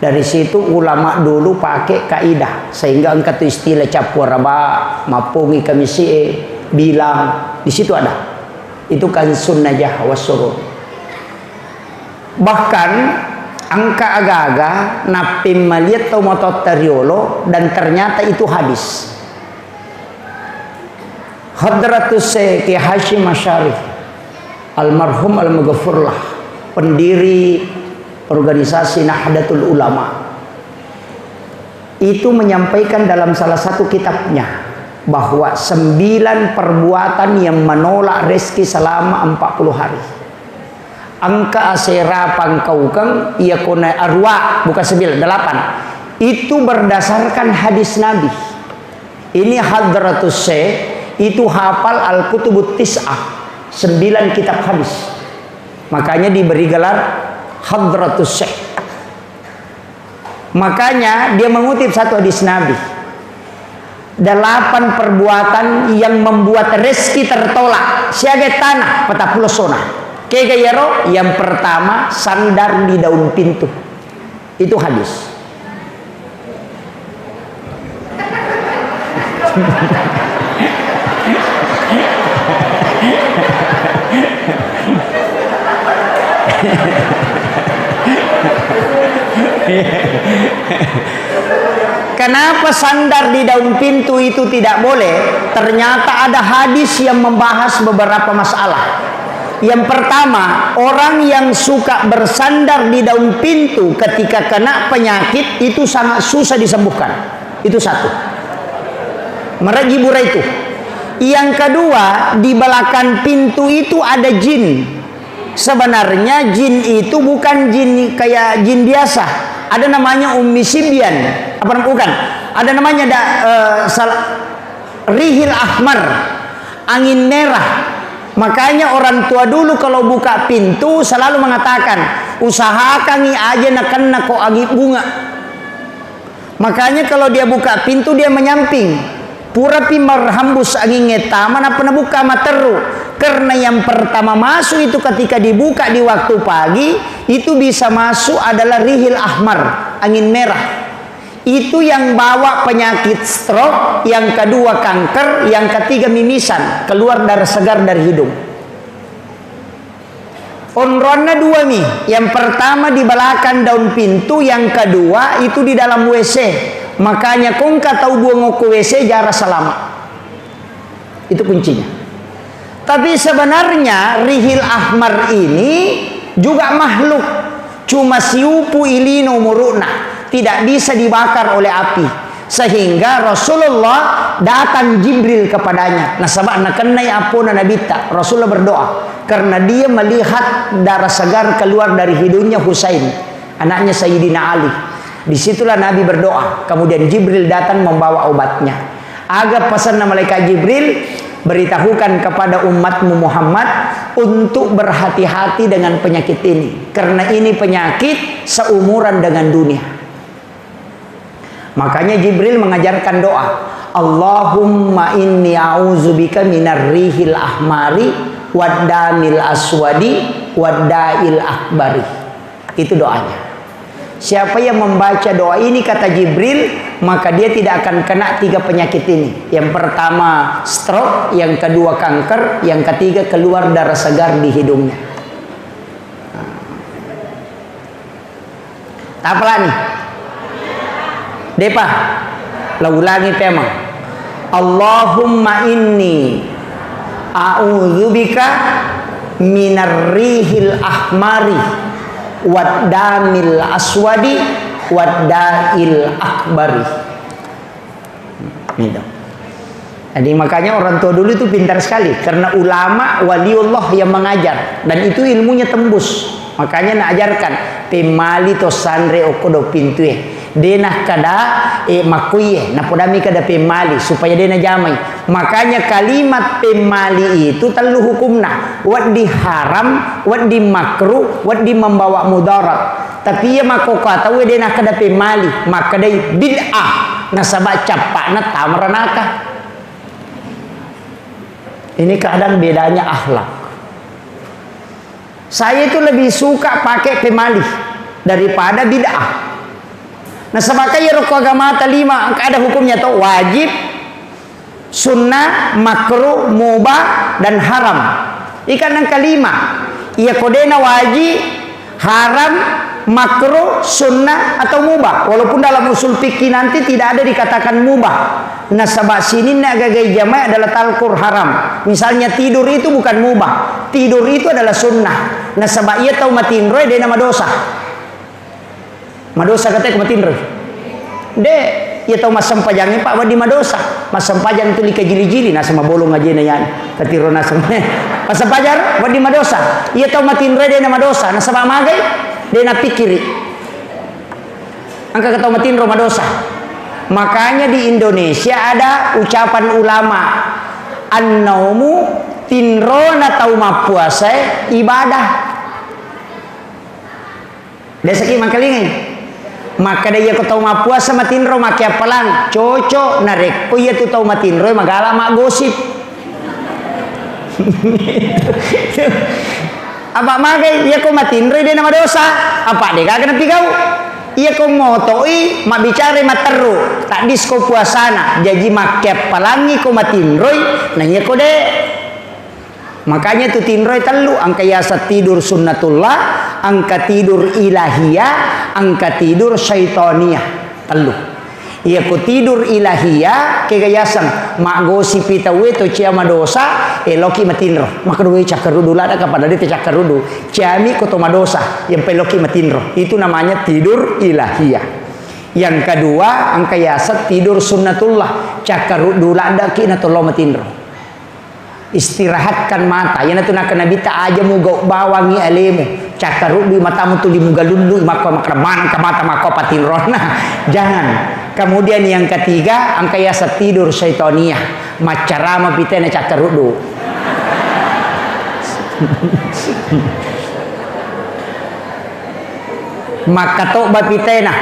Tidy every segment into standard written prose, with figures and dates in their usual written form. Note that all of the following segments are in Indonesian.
Dari situ ulama dulu pakai kaidah sehingga angkat istilah capur raba, mapungi kamisi bilang di situ ada. Itu kan sunnah wasurun. Bahkan angka aga-aga napim maliat atau motot teriolo dan ternyata itu hadis. Hadratus Syekh Hashim Asy'ari almarhum al-maghfurlah, pendiri organisasi Nahdlatul Ulama, itu menyampaikan dalam salah satu kitabnya bahwa 9 perbuatan yang menolak rezeki selama 40 hari. Angka asera pangkaukang ia kona arwa bukan 9, 8. Itu berdasarkan hadis Nabi. Ini Hadratus Syekh itu hafal Al-Kutubut Tis'ah, 9 kitab hadis. Makanya diberi gelar Hadratus Syekh. Makanya dia mengutip satu hadis Nabi. 8 perbuatan yang membuat rezeki tertolak. Siaga tanah peta pulau sona. Kegayaro yang pertama sandar di daun pintu. Itu hadis. Kenapa sandar di daun pintu itu tidak boleh? Ternyata ada hadis yang membahas beberapa masalah. Yang pertama, orang yang suka bersandar di daun pintu ketika kena penyakit itu sangat susah disembuhkan. Itu satu. Merajibura itu. Yang kedua, di belakang pintu itu ada jin. Sebenarnya jin itu bukan jin kayak jin biasa. Ada namanya Ummi Sibyan. Apa bukan? Ada namanya rihil ahmar, angin merah. Makanya orang tua dulu kalau buka pintu selalu mengatakan, usahakan aja nak kok angin bunga. Makanya kalau dia buka pintu dia menyamping. Pura pimar hambus angin ngetaman apa buka materu. Karena yang pertama masuk itu ketika dibuka di waktu pagi, itu bisa masuk adalah rihil ahmar, angin merah. Itu yang bawa penyakit stroke, yang kedua kanker, yang ketiga mimisan, keluar darah segar dari hidung. Onronna 2 nih. Yang pertama di belakang daun pintu, yang kedua itu di dalam WC. Makanya kong tahu buang ke WC jarak selama. Itu kuncinya. Tapi sebenarnya rihil ahmar ini juga makhluk. Cuma siupu ilino muruna. Tidak bisa dibakar oleh api. Sehingga Rasulullah datang Jibril kepadanya. Nasabah nakenai apuna nabita. Rasulullah berdoa. Karena dia melihat darah segar keluar dari hidungnya Husain. Anaknya Sayyidina Ali. Disitulah Nabi berdoa. Kemudian Jibril datang membawa obatnya. Agar pesan malaikat Jibril, beritahukan kepada umatmu Muhammad untuk berhati-hati dengan penyakit ini. Karena ini penyakit seumuran dengan dunia. Makanya Jibril mengajarkan doa. Allahumma inni a'udzubika minar rihil ahmari waddamil aswadi wadda'il akbari. Itu doanya. Siapa yang membaca doa ini kata Jibril, maka dia tidak akan kena 3 penyakit ini. Yang pertama stroke, yang kedua kanker, yang ketiga keluar darah segar di hidungnya. Apalah nih? Depa, lah ulangi tema. Allahumma inni a'udzubika minar rihil ahmari waddamil aswadi wadda'il akbari. Ini dong. Jadi makanya orang tua dulu itu pintar sekali. Karena ulama waliullah yang mengajar. Dan itu ilmunya tembus. Makanya nak ajarkan. Pemali to sandre okodo pintu ya. Denah kada makuye. Napodami kada pemali. Supaya denah jamai. Makanya kalimat pemali itu terlalu hukumna. Wat di haram. Wat di makruh. Wat di membawa mudarat. Tapi ya mako kata we denah kada pemali. Maka day bid'ah. Nasabak capakna tamranaka. Ini kadang bedanya akhlak. Saya itu lebih suka pakai pemali daripada bid'ah. Nah sebagai rukun agama lima ada hukumnya tuh wajib, sunnah, makruh, mubah dan haram. Ikan yang kelima, ia kodena wajib, haram, makruh, sunnah atau mubah. Walaupun dalam usul fikih nanti tidak ada dikatakan mubah. Nah sebab sini nak gagai jamaah adalah talkur haram. Misalnya tidur itu bukan mubah, tidur itu adalah sunnah. Nah sebab ia tahu matin roy dia nama dosa. Madosa katanya matin roy. Dek, ia tahu masam pajangnya pak wadi madosa. Masam pajang itu lika jili-jili nah sama bolong aja na yan. Katirona sama. Masam pajar wadi madosa. Ia tahu matin roy dia nama dosa. Nah sebab magai dia nak pikiri. Angka kata matin roy madosa. Makanya di Indonesia ada ucapan ulama, an-naumu tinrona tau mapuasa ibadah. Desa ki mangkalingi. Maka dia ko tau mapuasa matinro make apalang cocok narek ko iya tu tau matinro magala mak gosip. Apa magai iya ko matinro dia nama dosa. Apa deh kagak napi kau? Iya ko motoi mak bicara mak teru tak disko puasana jadi make palangi ko matinroy nanya ko de. Makanya tu tinroy telu angka yasa tidur sunnatullah, angka tidur ilahiyah, angka tidur syaitoniah telu. Iya ko tidur ilahiyah kegayasan mak gosip pitawe to cia madosa eloki matinro maka duwe cakarudu lada kapan ada cakarudu ciami ko to madosa yang peloki matinro itu namanya tidur ilahiyah. Yang kedua angka yasa tidur sunnatullah cakarudu lada kina to lo matinro. Istirahatkan mata yana tu nak nabi ta aja muga bawangi alemu cakarudu matamu tu di muga lulu maka mana ka mata maka patinrona jangan. Kemudian yang ketiga angka yasa tidur syaitoniah macarama pitena cakarudu. Maka toba pitena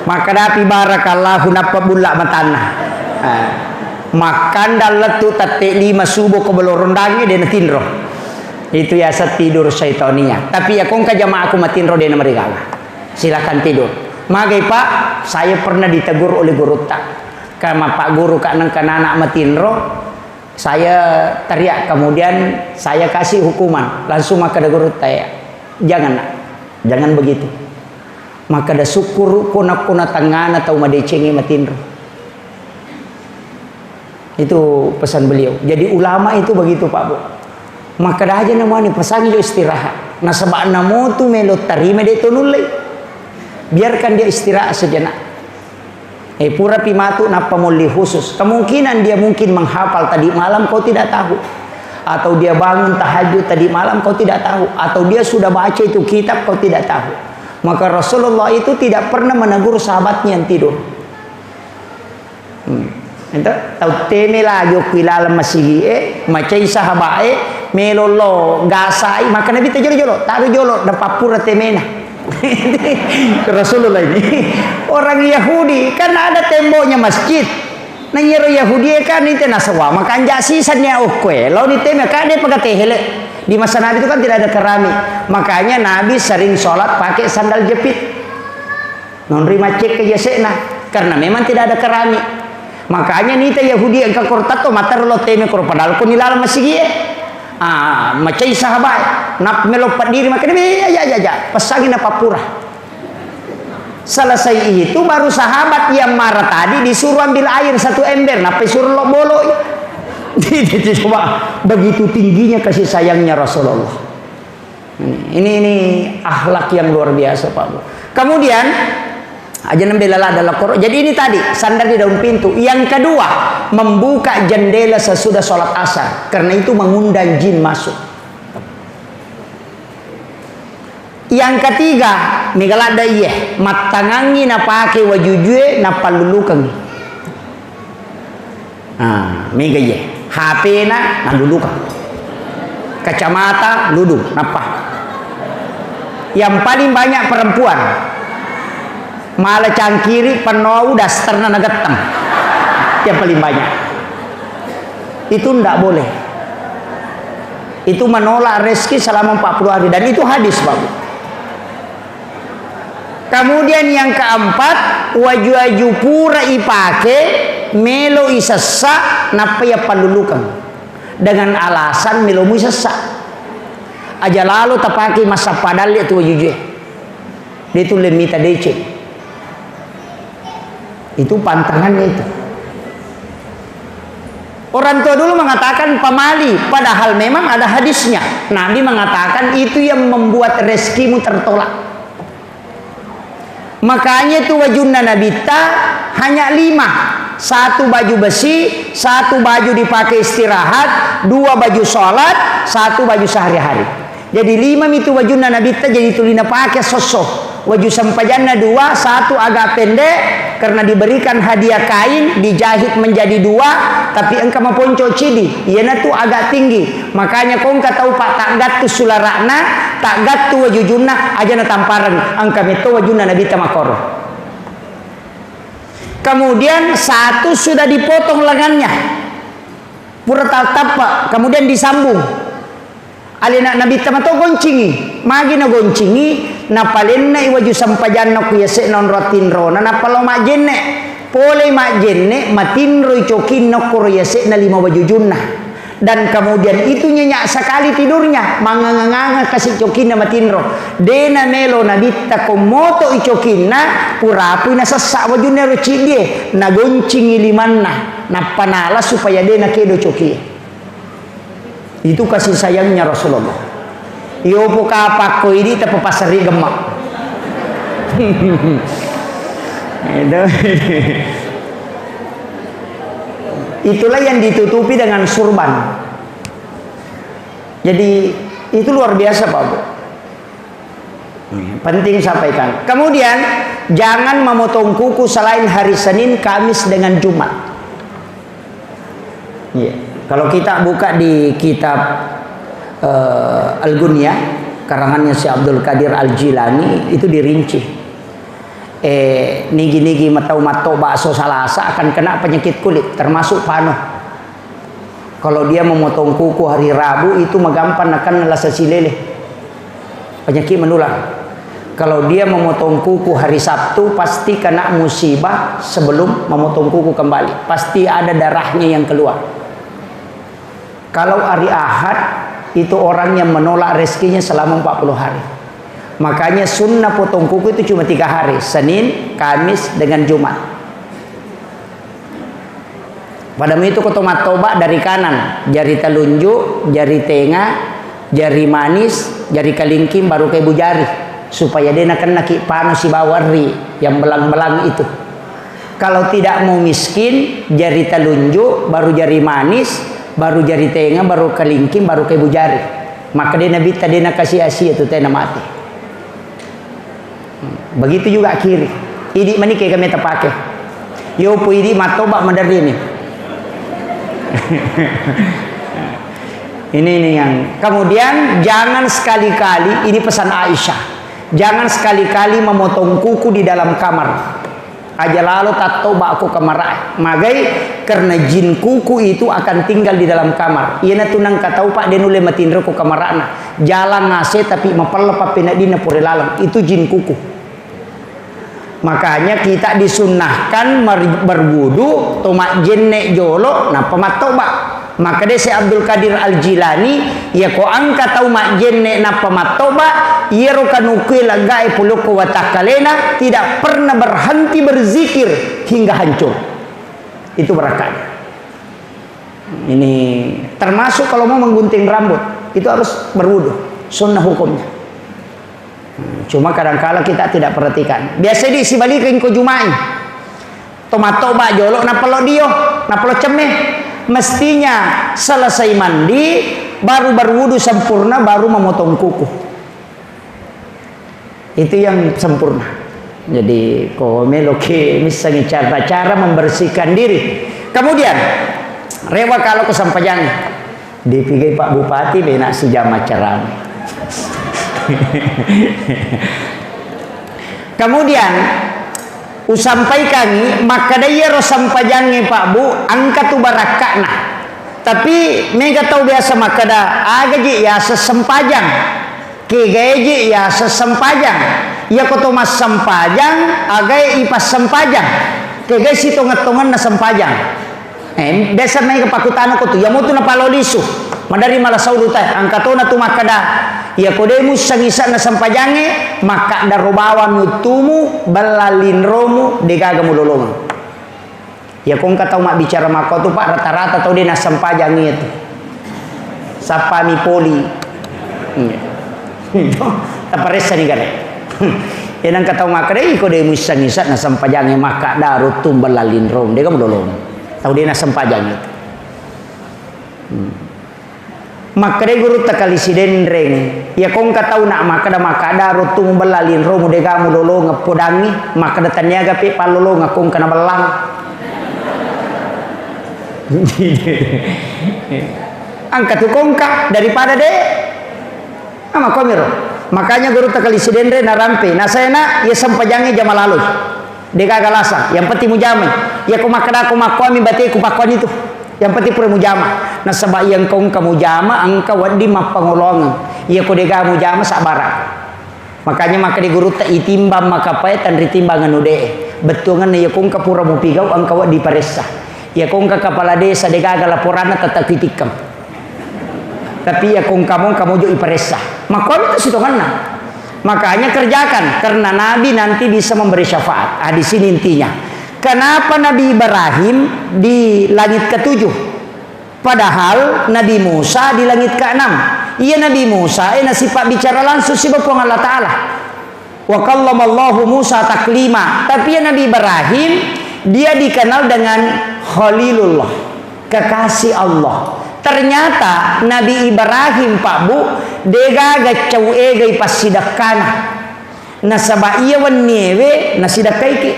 maka dapi barakallahu napa bulla matana. Makan daletu tate 5 subuh ke belorondangnya dia tinro. Itu yasa tidur syaitoniah. Tapi ya kong ka jamaah aku matinro dia mereka. Silakan tidur. Magai pak, saya pernah ditegur oleh guru tak. Karena pak guru kanang anak matinro, saya teriak. Kemudian saya kasih hukuman. Langsung maka ada guru saya, jangan nak, jangan begitu. Maka ada syukur kuna tangan atau madecengi matinro. Itu pesan beliau. Jadi ulama itu begitu pak bu. Maka dah aja namanya pesan itu istirahat. Nah sebab namo tu melot tarime de tonulai. Biarkan dia istirahat sejenak. Pura pimatu napa muli khusus. Kemungkinan dia mungkin menghafal tadi malam kau tidak tahu. Atau dia bangun tahajud tadi malam kau tidak tahu. Atau dia sudah baca itu kitab kau tidak tahu. Maka Rasulullah itu tidak pernah menegur sahabatnya yang tidur. Ento tau teme la yo kilala masigi macai sahabat melolo gasai maka Nabi tajolo taruh jolo da papura temena. Rasulullah ini orang Yahudi kan ada temboknya masjid. Nah nyero Yahudi kan itu nasawa maka anja sisannya okwe. Lalu di teme kan dia pakai tehele. Di masa Nabi itu kan tidak ada keramik. Makanya Nabi sering sholat pakai sandal jepit. Non rima cek ke yesena karena memang tidak ada keramik. Makanya nita Yahudi yang kakortato matar lo teme kor padahal ko nilala masigi macai sahabat nap melopat diri maka dia ya pasangin apa pura. Selesai itu baru sahabat yang marah tadi disuruh ambil air 1 ember napa suruh lo bolo. Coba begitu tingginya kasih sayangnya Rasulullah. Ini akhlak yang luar biasa Pak Bu. Kemudian aja nembelala adalah Quran. Jadi ini tadi sandar di daun pintu. Yang kedua membuka jendela sesudah sholat asar karena itu mengundang jin masuk. Yang ketiga migalada iya matangangi napake wajujue napalulukan. Mega iya HP na nalulukan. Kacamata ludu napa. Yang paling banyak perempuan malah cangkiri penou dasterna nagetem yang paling banyak itu ndak boleh, itu menolak rezeki selama 40 hari dan itu hadis Bapak. Kemudian yang keempat, waju-waju pura ipake melo isessa napa ya palulukan dengan alasan melo mu isessa aja lalu tapaki masa padal itu waju dia itu lemita DC itu pantangannya itu. Orang tua dulu mengatakan pamali, padahal memang ada hadisnya. Nabi mengatakan itu yang membuat rezekimu tertolak. Makanya itu wajunna nabita hanya 5. 1 baju besi, 1 baju dipakai istirahat, 2 baju sholat, 1 baju sehari-hari. Jadi 5 itu wajunna nabita, jadi tulina pakai sosok. Waju sampajanna 2, 1 agak pendek karena diberikan hadiah kain dijahit menjadi 2, tapi engkau mau ponco cidi, iana tuh agak tinggi. Makanya kau engkau tahu pak tak gat tu sularakna, tak gat tu wajujunna aja na tamparan engkau meto wajunna nabita makoro. Kemudian 1 sudah dipotong lengannya, pura tapa, kemudian disambung. Alina nabi tamato goncingi, magi na goncingi, na palenna iwaju sampajanna kuyase non rotin rona, na palo majenne, pole majenne, matinro icokin no kuryase na 5 wajujunna. Dan kemudian itu nyenyak sekali tidurnya, manganganga kasih cokinna matinro. Dena melo nabita komoto icokinna, purapu na sesak wajunna rocidie, na goncingi limanna, na panala supaya dena kedo cokie. Itu kasih sayangnya Rasulullah. Yo puka pakko ini tapi pasari gemak. Itulah yang ditutupi dengan surban. Jadi itu luar biasa Pak Bu. Penting sampaikan. Kemudian jangan memotong kuku selain hari Senin, Kamis dengan Jumat. Yeah. Kalau kita buka di kitab Al-Ghunyah karangannya si Abdul Qadir Al-Jilani itu dirinci. Nigi-nigi matau-matau bakso salasa akan kena penyakit kulit termasuk pano. Kalau dia memotong kuku hari Rabu itu megampan akan lasa silele. Penyakit menular. Kalau dia memotong kuku hari Sabtu pasti kena musibah sebelum memotong kuku kembali. Pasti ada darahnya yang keluar. Kalau hari Ahad itu orang yang menolak rezekinya selama 40 hari. Makanya sunnah potong kuku itu cuma 3 hari, Senin, Kamis dengan Jumat. Padamu itu kotomat toba dari kanan, jari telunjuk, jari tengah, jari manis, jari kelingking baru ke ibu jari, supaya dia kena ki panu si bawari yang belang-belang itu. Kalau tidak mau miskin, jari telunjuk, baru jari manis, baru jari tengah, baru kelingking, baru ke ibu jari. Maka dia nabi tadi nak kasih asia tu tena mati. Begitu juga kiri. Idi mani kayak kami terpakai. Yo pu idi matoba mandar ini. Ini yang. Kemudian jangan sekali-kali, ini pesan Aisyah. Jangan sekali-kali memotong kuku di dalam kamar. Aja lalu tak tahu aku kamar magai karena jin kuku itu akan tinggal di dalam kamar. Ia tunang katau pak dia nule matinro ku kamarana jalan ngase tapi mapalepa pinadina pure lalang itu jin kuku. Makanya kita disunnahkan berwudu tomak jenne jolo na pamatoba. Maka dia si Abdul Qadir Al-Jilani ya ko angka tau mak jenne na pamatoba yero kanukui lagai puluku watakalena tidak pernah berhenti berzikir hingga hancur. Itu berakanya. Ini termasuk kalau mau menggunting rambut itu harus berwudu, sunnah hukumnya. Cuma kadang-kala kita tidak perhatikan. Biasa diisi balikin ko jumai. Tomatoba jolok na pelo dio, na pelo cemeh. Mestinya selesai mandi baru berwudu sempurna baru memotong kuku. Itu yang sempurna. Jadi komeloke misalnya cara-cara membersihkan diri. Kemudian rewa kalau kesampaian dipikir Pak Bupati benak sejam ceram. Kemudian usampai kami maka daya rosampajannya Pak Bu angkat tu barakakna. Tapi mega tahu biasa maka dah agaji ya sesempajang. Kegaji ya sesempajang. ia koto mas sempajang agai ipas sempajang kege si tongan-tongan na sempajang desa mai kapakutano ko tu ya mutu na palolisu madari malah saulu teh angkatona tu makada ya kodemu sangisa na sempajange maka darobawa mutumu balalin romu degaga mulolongan ya kong katau mak bicara mako tu pak rata-rata tau dia na sempajang itu sapa mi poli taparesa ni gare yan ang katau makada kodemu sangisa na sempajange maka darutum balalin rom degaga mulolongan tau dia na sempajang itu makre guru takalisiden reng ya kong katau nak makada rotung belalin romu degamu lolo ngapodangi makada taniaga pe palolo ngakong kana belang angkat kongka daripada de ama komiro makanya guru takalisiden reng narampe nasayana ya sampajange jamalalus degaga lasa yang penting mujame ya kumakada kumakwami bati kupakwan itu yang penting pura mujama nah sabab yang kau mujama angka wadi mapangolongan ia kodega mujama sabara makanya maka di guru tak itimbang maka paitan ritimbangan ude betungan ia kong kapura mupigau angka wadi paresa ia kong kepala desa degaga laporan tetap titikam tapi ia kong kamu jo iparesa maka itu sitonganna makanya kerjakan karena Nabi nanti bisa memberi syafaat di sini intinya. Kenapa Nabi Ibrahim di langit ke-7? Padahal Nabi Musa di langit ke-6. Iya Nabi Musa sifat bicara langsung si Bapa Allah Ta'ala. Wa kallamallahu Musa taklima. Tapi ya Nabi Ibrahim dia dikenal dengan Khalilullah, kekasih Allah. Ternyata Nabi Ibrahim Pak Bu degaga cau egai pasidakana. Nasaba iya wanewe nasidakai ki.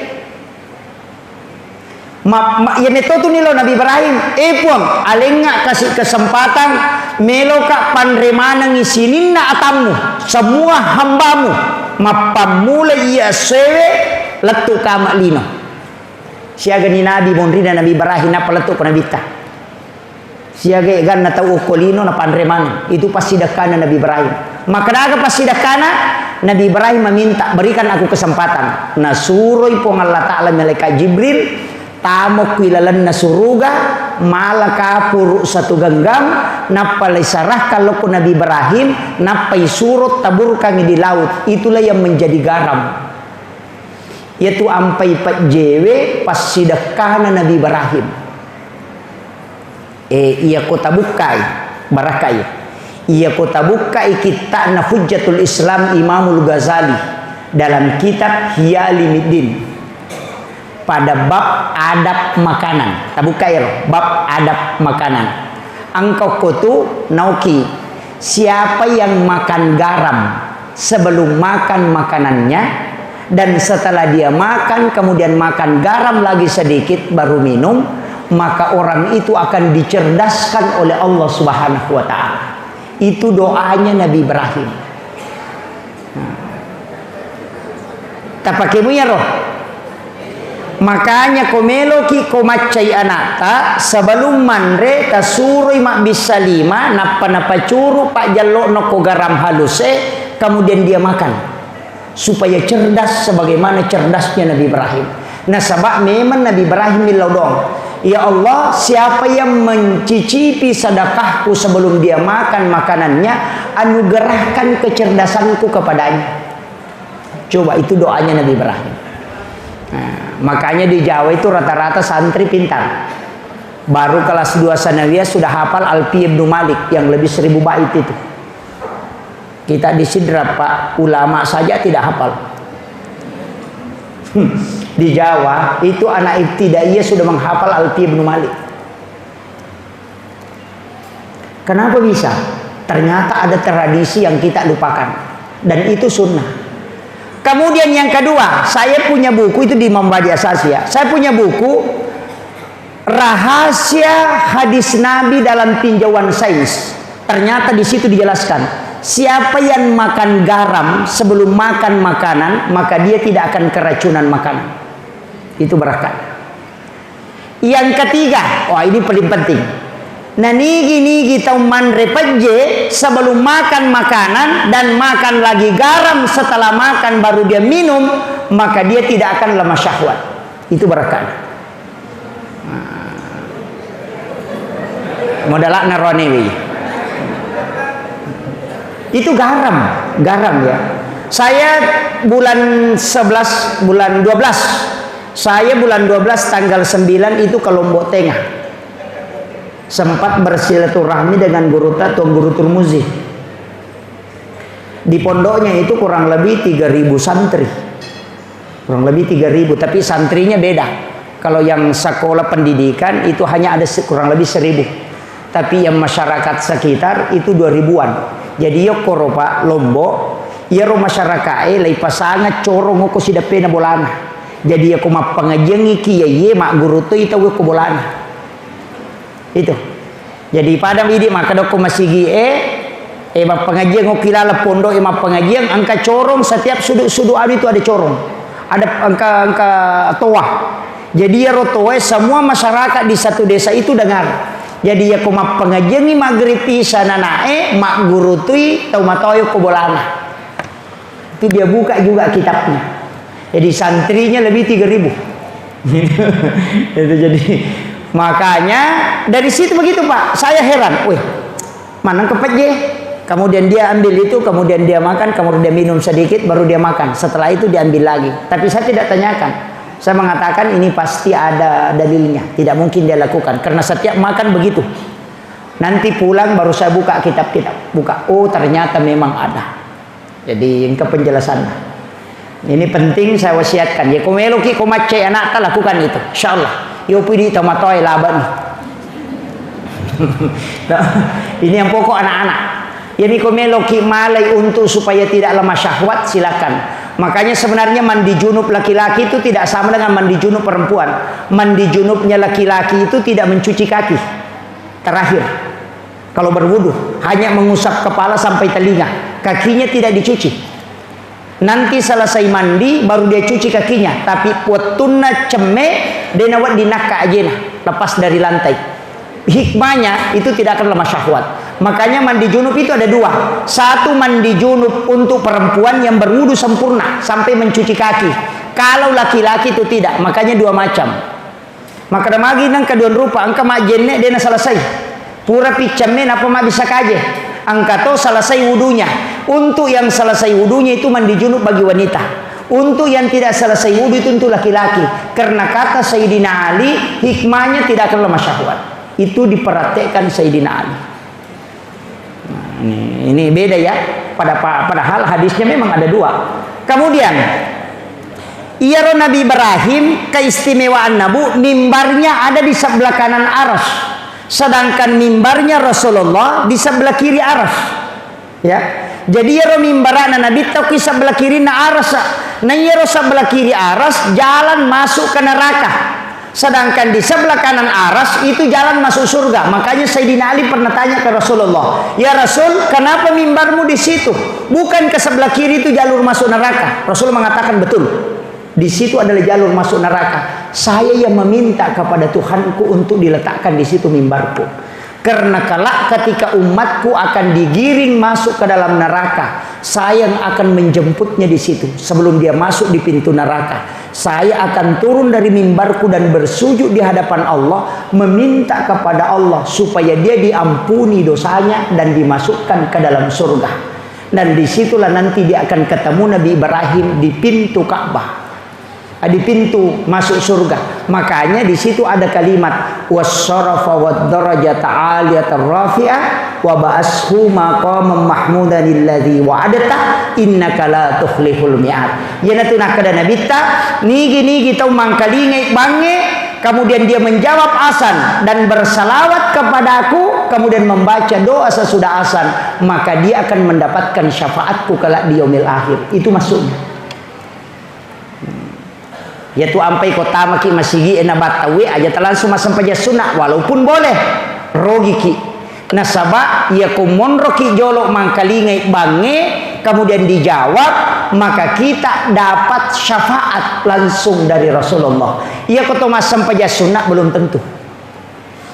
Ya metodu nilo Nabi Ibrahim puang alenga kasih kesempatan meloka panremana ngisinin na atamu semua hambamu mapamula iya sewe letu kama lino siaga ni Nabi monrina Nabi Ibrahim apa letu ko Nabi ta siaga gan na tau ukolino na panremana itu pasti dakana Nabi Ibrahim maka daga pasti dakana Nabi Ibrahim meminta berikan aku kesempatan nasuroi pong Allah Ta'ala malaikat Jibril tamok wilalan na suruga malaka puru satu genggam napalay sarah kalau ku Nabi Ibrahim napay surut tabur kami di laut itulah yang menjadi garam yaitu ampai pat jewe pas sidakana Nabi Ibrahim iya kota bukai barakai iya kota bukai kita na Hujjatul Islam Imamul Ghazali dalam kitab Hiyalimuddin pada bab adab makanan tabukair bab adab makanan angkau kutu nauki siapa yang makan garam sebelum makan makanannya dan setelah dia makan kemudian makan garam lagi sedikit baru minum maka orang itu akan dicerdaskan oleh Allah Subhanahu wa Ta'ala itu doanya Nabi Ibrahim tak pakai muya roh makanya komelo ki komacai anata sebelum manre tasurui mak bisa lima napa curu pak jallo noko garam haluse kemudian dia makan supaya cerdas sebagaimana cerdasnya Nabi Ibrahim nah sabab memang Nabi Ibrahim bilaudong ya Allah siapa yang mencicipi sedekahku sebelum dia makan makanannya anugerahkan kecerdasanku kepadanya coba itu doanya Nabi Ibrahim makanya di Jawa itu rata-rata santri pintar baru kelas 2 sanawiyah sudah hafal Alfiyah Ibnu Malik yang lebih 1000 bait itu kita di Sidrap Pak ulama saja tidak hafal di Jawa itu anak ibtidaiyah sudah menghafal Alfiyah Ibnu Malik kenapa bisa? Ternyata ada tradisi yang kita lupakan dan itu sunnah. Kemudian yang kedua, saya punya buku itu di Mambadi Asasya. Saya punya buku Rahasia Hadis Nabi dalam Tinjauan Sains. Ternyata di situ dijelaskan, siapa yang makan garam sebelum makan makanan, maka dia tidak akan keracunan makanan. Itu berkah. Yang ketiga, wah ini paling penting. Nah nigi tahu manre peje sebelum makan makanan dan makan lagi garam setelah makan baru dia minum, maka dia tidak akan lemah syahwat. Itu berkah. Modalak naronewi. Itu garam ya. Saya bulan 11, bulan 12. Saya bulan 12 tanggal 9 itu ke Lombok Tengah. Sempat bersilaturahmi dengan guru Tuan Guru Turmuzi. Di pondoknya itu kurang lebih 3.000 santri. Kurang lebih 3.000, tapi santrinya beda. Kalau yang sekolah pendidikan itu hanya ada kurang lebih 1.000. Tapi yang masyarakat sekitar itu 2.000-an. Jadi yo koro Pak Lombok, ya ro masyarakat lai pasangan corong ko sida pena bolana. Jadi aku mah pengajengi kiai mak guru tu itu ko bolana. Itu. Jadi padam ini maka doko masigi mak pengajian ngokilala pondok mak pengajian angka corong setiap sudut-sudut itu ada corong. Ada angka toa. Jadi ya rotoe semua masyarakat di satu desa itu dengar. Jadi ya koma pengajian ni maghrib sana nae mak guru tui tau matoyo ko bolana. Itu dia buka juga kitabnya. Jadi santrinya lebih 3.000. Itu jadi makanya dari situ begitu Pak. Saya heran, wih, mana kepet je? Kemudian dia ambil itu, kemudian dia makan, kemudian dia minum sedikit, baru dia makan. Setelah itu dia ambil lagi. Tapi saya tidak tanyakan. Saya mengatakan ini pasti ada dalilnya. Tidak mungkin dia lakukan. Karena setiap makan begitu. Nanti pulang baru saya buka kitab-kitab. Buka, oh ternyata memang ada. Jadi ini penjelasannya. Ini penting saya wasiatkan. Ya kumeloki kumace anak tak lakukan itu. InsyaAllah. Yo pidi tomatoi laban. Ini yang pokok anak-anak. Yani komeloki malai untuk supaya tidak lemah syahwat silakan. Makanya sebenarnya mandi junub laki-laki itu tidak sama dengan mandi junub perempuan. Mandi junubnya laki-laki itu tidak mencuci kaki. Terakhir. Kalau berwudu hanya mengusap kepala sampai telinga. Kakinya tidak dicuci. Nanti selesai mandi baru dia cuci kakinya. Tapi watuna ceme denawat dinaka ajena, lepas dari lantai. Hikmahnya itu tidak akan lemah syahwat. Makanya mandi junub itu ada dua. Satu mandi junub untuk perempuan yang berwudu sempurna sampai mencuci kaki. Kalau laki-laki itu tidak, makanya dua macam. Maka damagi nang kaduan rupa angka majenne dena selesai. Pura picamen apa mak bisa kaje. Angka to selesai wudunya. Untuk yang selesai wudunya itu mandi junub bagi wanita. Untuk yang tidak selesai wudu itu untuk laki-laki. Karena kata Sayyidina Ali, hikmahnya tidak akan lemah syahwat. Itu diperhatikan Sayyidina Ali. Nah, ini beda ya. Padahal hadisnya memang ada dua. Kemudian, Iyaro Nabi Ibrahim keistimewaan Nabu, mimbarnya ada di sebelah kanan aras. Sedangkan mimbarnya Rasulullah di sebelah kiri aras. Ya. Jadi ya mimbarana Nabi tahu sebelah kiri na aras. Nah ya sebelah kiri aras jalan masuk ke neraka. Sedangkan di sebelah kanan aras itu jalan masuk surga. Makanya Sayyidina Ali pernah tanya ke Rasulullah, "Ya Rasul, kenapa mimbarmu di situ? Bukan ke sebelah kiri itu jalur masuk neraka?" Rasul mengatakan, "Betul. Di situ adalah jalur masuk neraka. Saya yang meminta kepada Tuhanku untuk diletakkan di situ mimbarku. Karena kelak ketika umatku akan digiring masuk ke dalam neraka, saya yang akan menjemputnya di situ. Sebelum dia masuk di pintu neraka, saya akan turun dari mimbarku dan bersujud di hadapan Allah, meminta kepada Allah supaya dia diampuni dosanya dan dimasukkan ke dalam surga. Dan disitulah nanti dia akan ketemu Nabi Ibrahim di pintu Ka'bah, di pintu masuk surga. Makanya di situ ada kalimat wassarafa wad-darajata 'aliyatar rafi'ah wa ba'ashu maqaman mahmudan alladzi wa'adta innaka la tukhliful mi'ad. Yana tunah kada nabita nigi tau mangkalingai bange, kemudian dia menjawab azan dan bersalawat kepadaku, kemudian membaca doa sesudah azan, maka dia akan mendapatkan syafaatku kelak di yaumil akhir. Itu maksudnya. Yaitu ampai kota maki masigi ena batawi aja langsung masam paja sunnah walaupun boleh rogiki nasaba ya kumon roki jolok mangkalingai bange kemudian dijawab, maka kita dapat syafaat langsung dari Rasulullah. Ya kota masam paja sunnah belum tentu.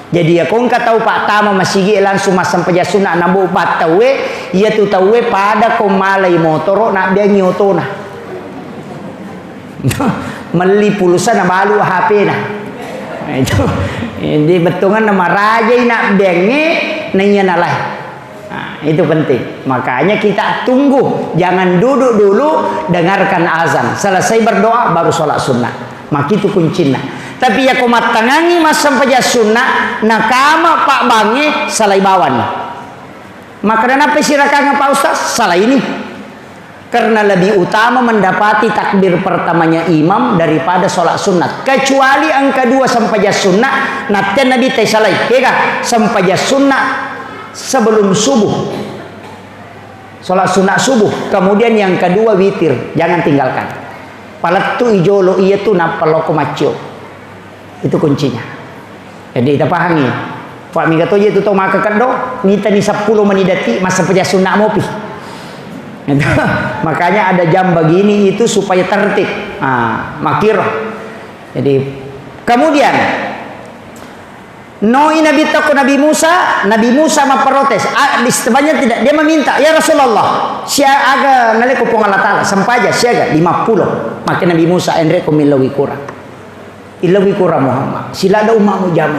Jadi ya kau tahu Pak Tama masih langsung masam pejasuna nabu batawe ia tu tawe pada kau malai motor nak dia nyoto nah. Meli pulsa na balu HP nah. Itu di betungan nama raja nak benge nanya nalai. Nah, itu penting. Makanya kita tunggu, jangan duduk dulu dengarkan azan. Selesai berdoa baru sholat sunnah. Maka itu kuncinya. Tapi ya komat tangangi masam paja sunnah nakama Pak Bangi salai bawan. Maka kenapa silakan Pak Ustaz? Salah ini. Karena lebih utama mendapati takbir pertamanya imam daripada sholat sunat. Kecuali angka 2 sampaja sunnah. Naten Nabi salai. Kega sampaja sunnah sebelum subuh. Sholat sunat subuh. Kemudian yang kedua witir. Jangan tinggalkan. Palatu ijolo iya tu napaloko macio. Itu kuncinya. Jadi kita pahami. Pak Migato itu tahu maka kando. Nita ni 10 menidati masa paja sunnah mopi. Makanya ada jam begini itu supaya tertib. Makir. Jadi kemudian Noi Nabi takut Nabi Musa memprotes. Sebenarnya tidak, dia meminta, ya Rasulullah, sia aga nale ko pong Allah Taala sampaja siaga 50. Maka Nabi Musa endre ko milawi kurang. Ilawi kurang Muhammad. Sila ada umatmu jamu.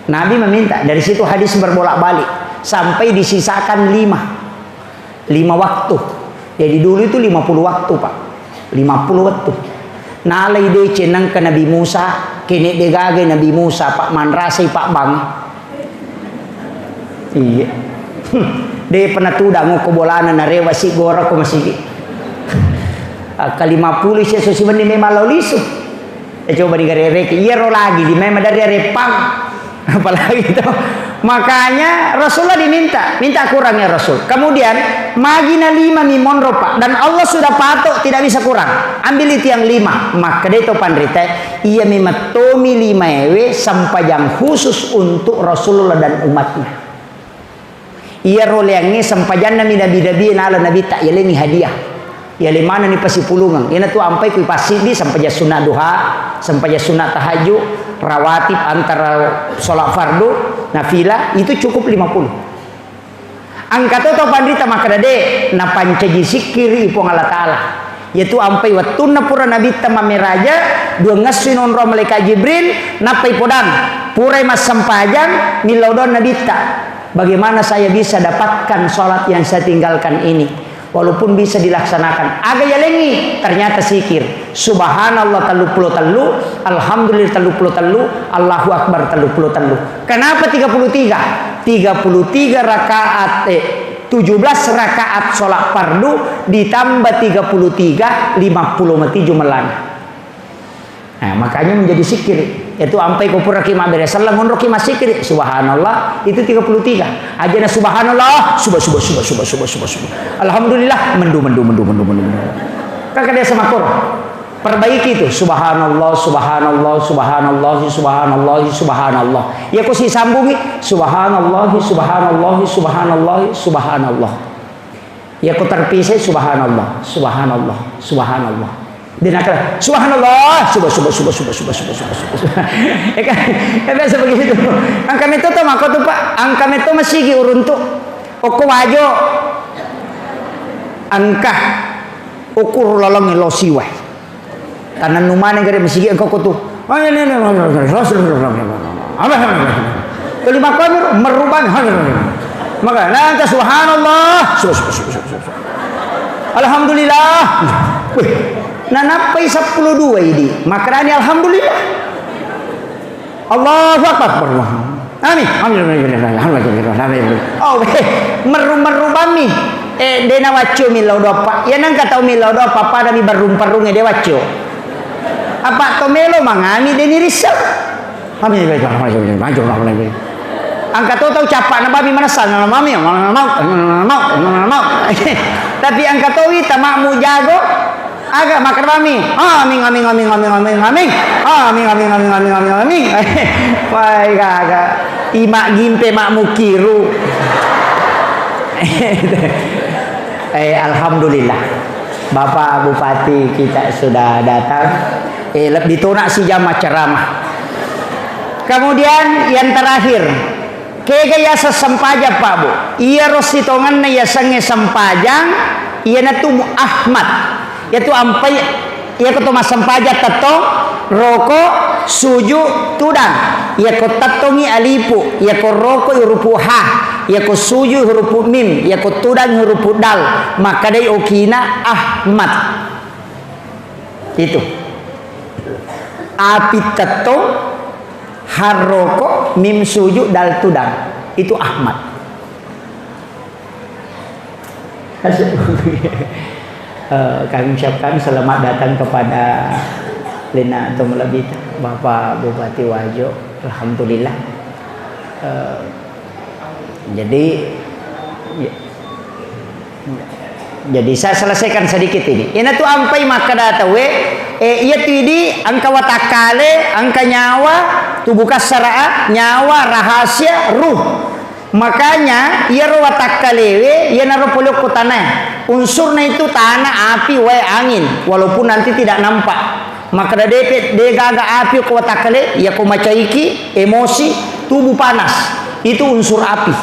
Nabi meminta, dari situ hadis berbolak-balik sampai disisakan 5 waktu. Jadi dulu itu 50 waktu Pak. 50 waktu. Nalai de cenang ke Nabi Musa, kene de gage Nabi Musa Pak manrasai Pak Bang. Iya. De penatuda ngoko bolana na rewa si gora ko masigi. Ka 50 sia so si bendi memang lisu. Coba digarerek iya ro lagi di memang dari repang. Apalagi itu. Makanya Rasulullah minta kurangnya Rasul. Kemudian magina 5 mimon ropa dan Allah sudah patok tidak bisa kurang. Ambil itu yang 5. Maka itu pandrita ia memetomi 5 ewe sampajang khusus untuk Rasulullah dan umatnya. Ia roleangnya sampajang nabi ala nabi tak yalengi hadiah. Ya limana ni pasi pulungan. Ina tu ampai kui pasi di sampai sunat duha, sampai sunat tahajud, rawatib antara sholat fardu, nafilah itu cukup 50. Angkat tu pandita maka dade na pancaji sikir ipong Allah Taala. Yaitu ampai watuna pura nabi tamame raja dua ngasinon ro malaikat Jibril napai podang purai mas sampajang milaudon nabi ta. Bagaimana saya bisa dapatkan sholat yang saya tinggalkan ini? Walaupun bisa dilaksanakan agak yalengi ternyata sikir subhanallah 33 alhamdulillah 33 Allahu akbar 33. Kenapa 33 rakaat 17 rakaat sholat fardu ditambah 33 50 melana. Nah, makanya menjadi sikir. Itu ampai kupur rakimah beresalah ngon rakimah sikir subhanallah itu 33. Ajana subhanallah subah. Alhamdulillah mendu. Kakak dia semakur. Perbaiki itu subhanallah. Ya kau si sambungi subhanallah. Ya kau terpisah subhanallah. Dia nak subhanallah subah. Ya biasa begitu. Angka itu tuh maka tuh Pak, angka itu masih urun tuh. Oko wajo angka ukur lolong losiwa. Karena numane gare masih engkau tuh. Kelima kali merubah. Maka nanti subhanallah alhamdulillah. Nah napai 12 ini makanya alhamdulillah Allahu akbar amin oh merubami dena wacu milau dopa ya nang katau milau dopa pada mi barum-parunge de wacu apa to melo mangami deni risau amin angka tahu capak na babi manasal na mami mau tapi angka tahu tamakmu jago agak makan mami amin wah agak imak gimpe makmu kiru alhamdulillah Bapak Bupati kita sudah datang lebih tonak si jamaah ceramah Kemudian yang terakhir, kegaya sesampaja Pak Bu. Ia rositongan na ya sange sampajang, ia natu Ahmad. Yaitu ampai ia ketoma sampaja tato roko suju tudang. Ia ko tatongi alipu, ia ko roko hurupu ha, ia ko suju hurupu mim, ia ko tudang hurupu dal. Maka dai okina Ahmad. Itu. Api tato harroko mim suju dal tudang. Itu Ahmad. Kami ucapkan selamat datang kepada Lina Tumulabita, Bapak Bupati Wajo. Alhamdulillah. Jadi saya selesaikan sedikit ini. Ini tuh ampai maka datawe iya tu ini angka watakale, angka nyawa, tubuh kasara, nyawa, rahasia, ruh. Makanya ia watakalewe, ia naruh polok ke tanah. Unsurnya itu tanah, api, wae angin, walaupun nanti tidak nampak. Maka depet degaga api ke watakale, ia ko macaiki, emosi, tubuh panas. Itu unsur api.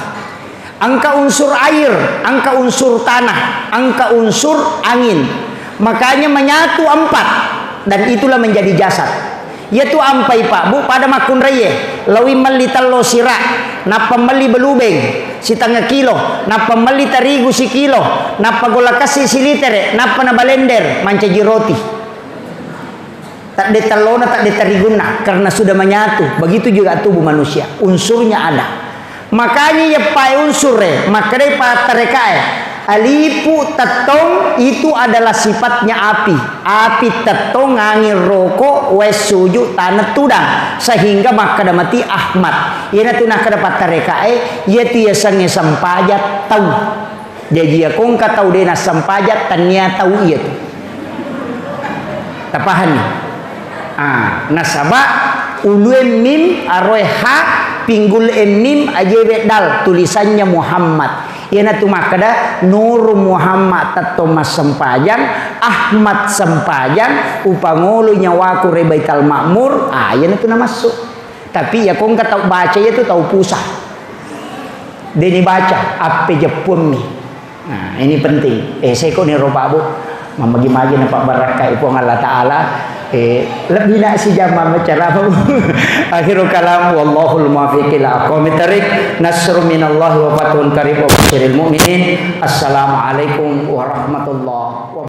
Angka unsur air, angka unsur tanah, angka unsur angin. Makanya menyatu 4 dan itulah menjadi jasad. Yaitu ampai Pak Bu pada makun reye lawi meli talo sira napa meli belubeng setengah kilo napa meli terigu si kilo napa gola kasih si litere napa na balender mancaji roti tak de talona tak de teriguna karena sudah menyatu. Begitu juga tubuh manusia unsurnya ada. Makanya ya pai unsure makanya pa terekae alipu tetong itu adalah sifatnya api. Api tetong ngangir rokok wes suju tanah tudang sehingga maka mati Ahmad. Ia tu nak dapat terekae ia tu ya sange sampajat tahu. Jadi ya kong ka tahu dena sampajat tanya tahu ia tu. Tapahan ni. Nasaba uluen mim aroe ha pinggul emim ajebe dal tulisannya Muhammad. Yana tu makada Nur Muhammad tato mas sempajang Ahmad sempajang upangolo nyawaku rebaital makmur. Yana tu nama masuk. Tapi ya kong tahu baca ya tu tahu pusah. Deni baca apa Jepun ni. Nah ini penting. Saya kau ni roba bu mamagi-magi nampak barakah ibu Allah Taala. Lebih nak si jamaah bicara akhirul kalam wallahul muwaffiq ila aqwamit thariq nasrun minallahi wa fathun qarib wa basyiril mu'minin. Assalamualaikum warahmatullahi wabarakatuh.